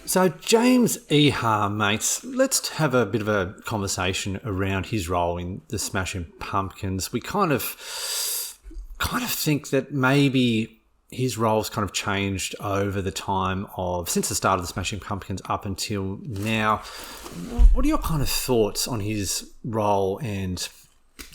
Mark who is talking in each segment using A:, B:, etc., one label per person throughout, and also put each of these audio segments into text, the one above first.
A: So James Iha, mates, let's have a bit of a conversation around his role in the Smashing Pumpkins. We kind of think that maybe his role's kind of changed over the time since the start of the Smashing Pumpkins up until now. What are your kind of thoughts on his role and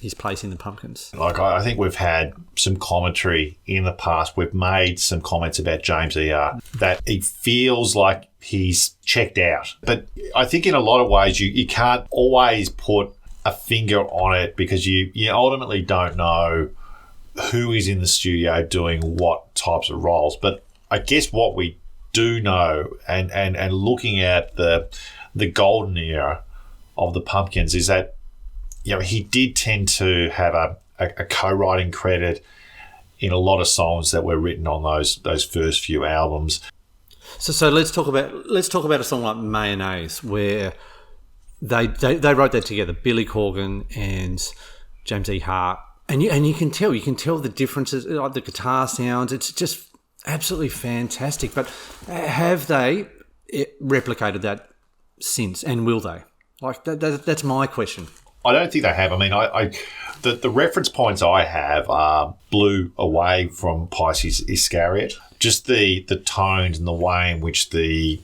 A: his place in the Pumpkins?
B: Like, I think we've had some commentary in the past. We've made some comments about James Iha that it feels like he's checked out. But I think in a lot of ways you can't always put a finger on it because you ultimately don't know who is in the studio doing what types of roles. But I guess what we do know and looking at the golden era of the Pumpkins is that he did tend to have a co-writing credit in a lot of songs that were written on those first few albums.
A: So let's talk about a song like Mayonnaise, where they wrote that together, Billy Corgan and James Iha, and you can tell the differences, like the guitar sounds. It's just absolutely fantastic. But have they replicated that since, and will they? Like that's my question.
B: I don't think they have. I mean, the reference points I have are Blew Away from Pisces Iscariot. Just the tones and the way in which the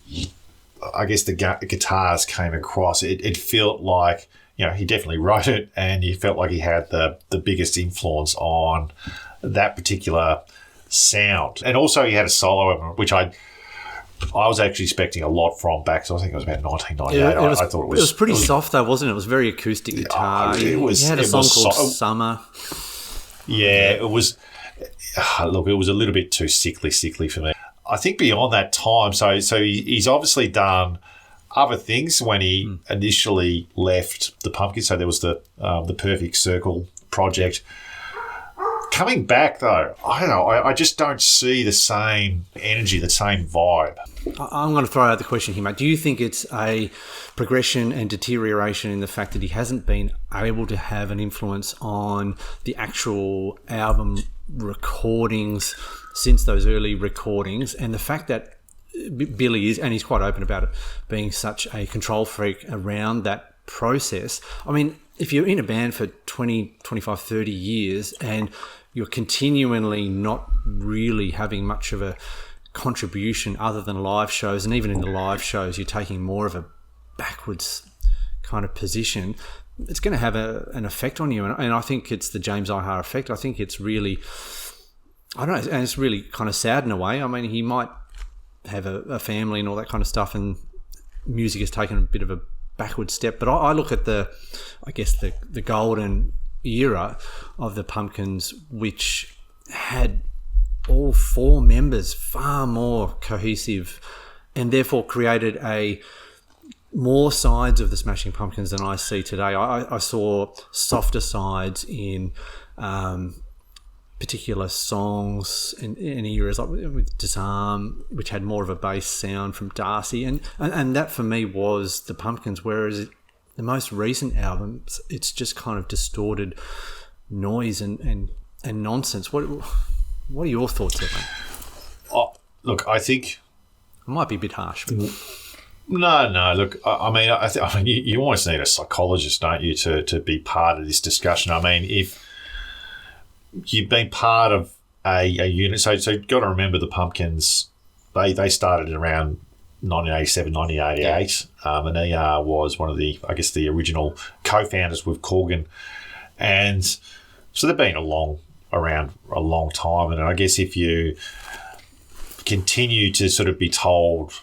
B: guitars came across, it felt like, he definitely wrote it and he felt like he had the biggest influence on that particular sound. And also he had a solo album, which I was actually expecting a lot from back, so I think it was about 1998. I thought it was
A: pretty soft though, wasn't it? It was very acoustic guitar. He had a song called Summer.
B: Yeah, it was. Look, it was a little bit too sickly for me. I think beyond that time, so he's obviously done other things when he initially left the Pumpkins. So there was the Perfect Circle project. Coming back, though, I don't know. I just don't see the same energy, the same vibe.
A: I'm going to throw out the question here, mate. Do you think it's a progression and deterioration in the fact that he hasn't been able to have an influence on the actual album recordings since those early recordings, and the fact that Billy is, and he's quite open about it, being such a control freak around that process? I mean, if you're in a band for 20, 25, 30 years and you're continually not really having much of a contribution other than live shows, and even in the live shows you're taking more of a backwards kind of position, it's going to have an effect on you. And I think it's the James Iha effect. I think it's really, I don't know, and it's really kind of sad in a way. I mean, he might have a family and all that kind of stuff, and music has taken a bit of a backward step. But I look at the golden era of the Pumpkins, which had all four members far more cohesive and therefore created more sides of the Smashing Pumpkins than I see today. I saw softer sides in particular songs in eras, like with Disarm, which had more of a bass sound from Darcy, and that for me was the Pumpkins, whereas the most recent albums, it's just kind of distorted noise and nonsense. What are your thoughts on that?
B: Oh, look, I think
A: it might be a bit harsh. But
B: No. Look, I mean, you almost need a psychologist, don't you, to be part of this discussion. I mean, if you've been part of a unit, so you've got to remember the Pumpkins. They started around 1987, 1988, and Iha was one of the original co-founders with Corgan, and so they've been around a long time. And I guess if you continue to sort of be told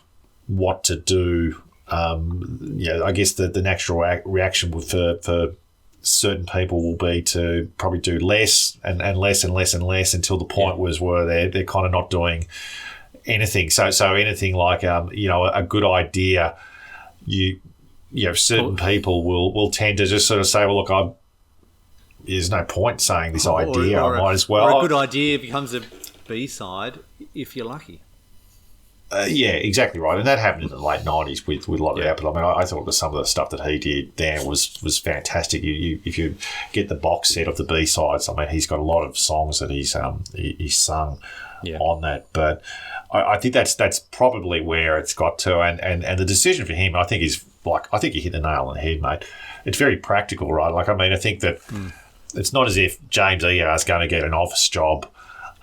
B: what to do, I guess the natural reaction for certain people will be to probably do less and less and less and less until the point was where they're kind of not doing anything. So anything like a good idea, certain people will tend to just sort of say, well, look, there's no point saying this idea. I might as well.
A: Or a good idea becomes a B-side if you're lucky.
B: Yeah, exactly right. And that happened in the late 90s with a lot of the output. I mean, I thought some of the stuff that he did there was fantastic. If you get the box set of the B-sides, I mean, he's got a lot of songs that he's sung on that. But I think that's probably where it's got to, and the decision for him, I think, is like, I think you hit the nail on the head, mate. It's very practical, right? Like, I mean, I think that it's not as if James Iha is going to get an office job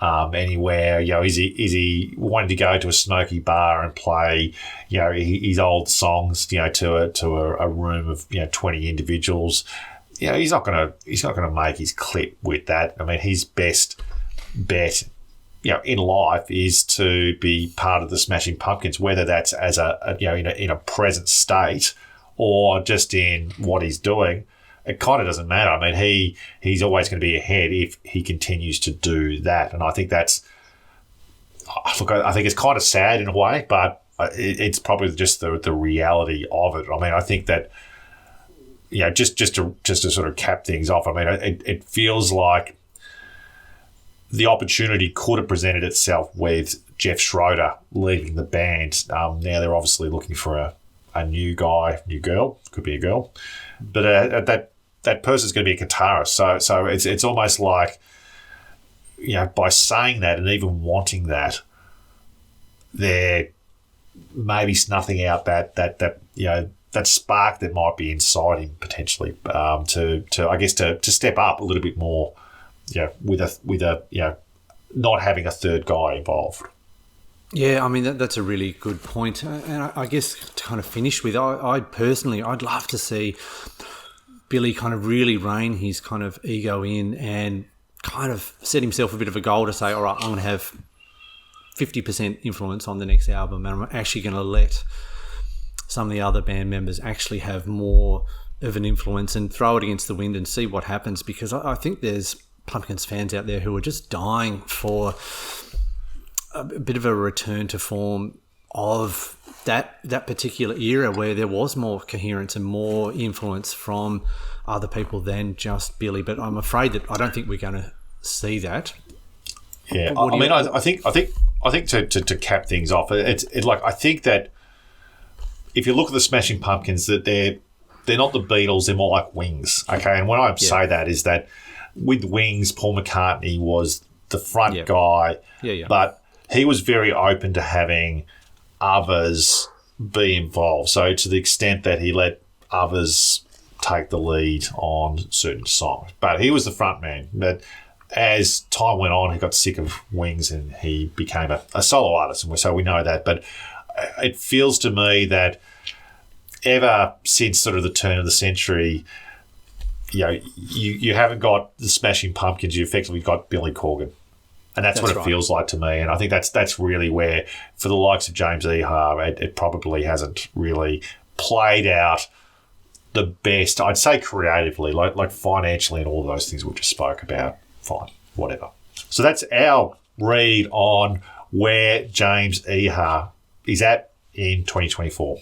B: anywhere. You know, is he wanting to go to a smoky bar and play, you know, his old songs, you know, to a room of, you know, 20 individuals? You know, he's not gonna make his clip with that. I mean, his best bet, you know, in life is to be part of the Smashing Pumpkins, whether that's as a you know, in a present state or just in what he's doing. It kind of doesn't matter. I mean, he's always going to be ahead if he continues to do that, and I think that's. Look, I think it's kind of sad in a way, but it's probably just the reality of it. I mean, I think that, you know, just to sort of cap things off. I mean, it feels like the opportunity could have presented itself with Jeff Schroeder leaving the band. Now they're obviously looking for a new guy, new girl, could be a girl, but that person's going to be a guitarist. So it's almost like, you know, by saying that and even wanting that, they're maybe snuffing out that you know, that spark that might be inside him potentially, to I guess to step up a little bit more. Yeah, with a you know, not having a third guy involved.
A: Yeah, I mean, that's a really good point. And I guess to kind of finish with, I'd love to see Billy kind of really rein his kind of ego in and kind of set himself a bit of a goal to say, all right, I'm going to have 50% influence on the next album, and I'm actually going to let some of the other band members actually have more of an influence and throw it against the wind and see what happens, because I think there's Pumpkins fans out there who are just dying for a bit of a return to form of that particular era where there was more coherence and more influence from other people than just Billy. But I'm afraid that I don't think we're going to see that.
B: Yeah, I think to cap things off, it's like, I think that if you look at the Smashing Pumpkins, that they're not the Beatles, they're more like Wings. Okay, and when I say that is that with Wings, Paul McCartney was the front guy, but he was very open to having others be involved. So to the extent that he let others take the lead on certain songs, but he was the front man. But as time went on, he got sick of Wings and he became a solo artist, and so we know that. But it feels to me that ever since sort of the turn of the century, you know, you haven't got the Smashing Pumpkins, you effectively got Billy Corgan. And that's what it feels like to me. And I think that's really where, for the likes of James Iha, it probably hasn't really played out the best, I'd say, creatively, like financially and all those things we just spoke about. Fine, whatever. So that's our read on where James Iha is at in 2024.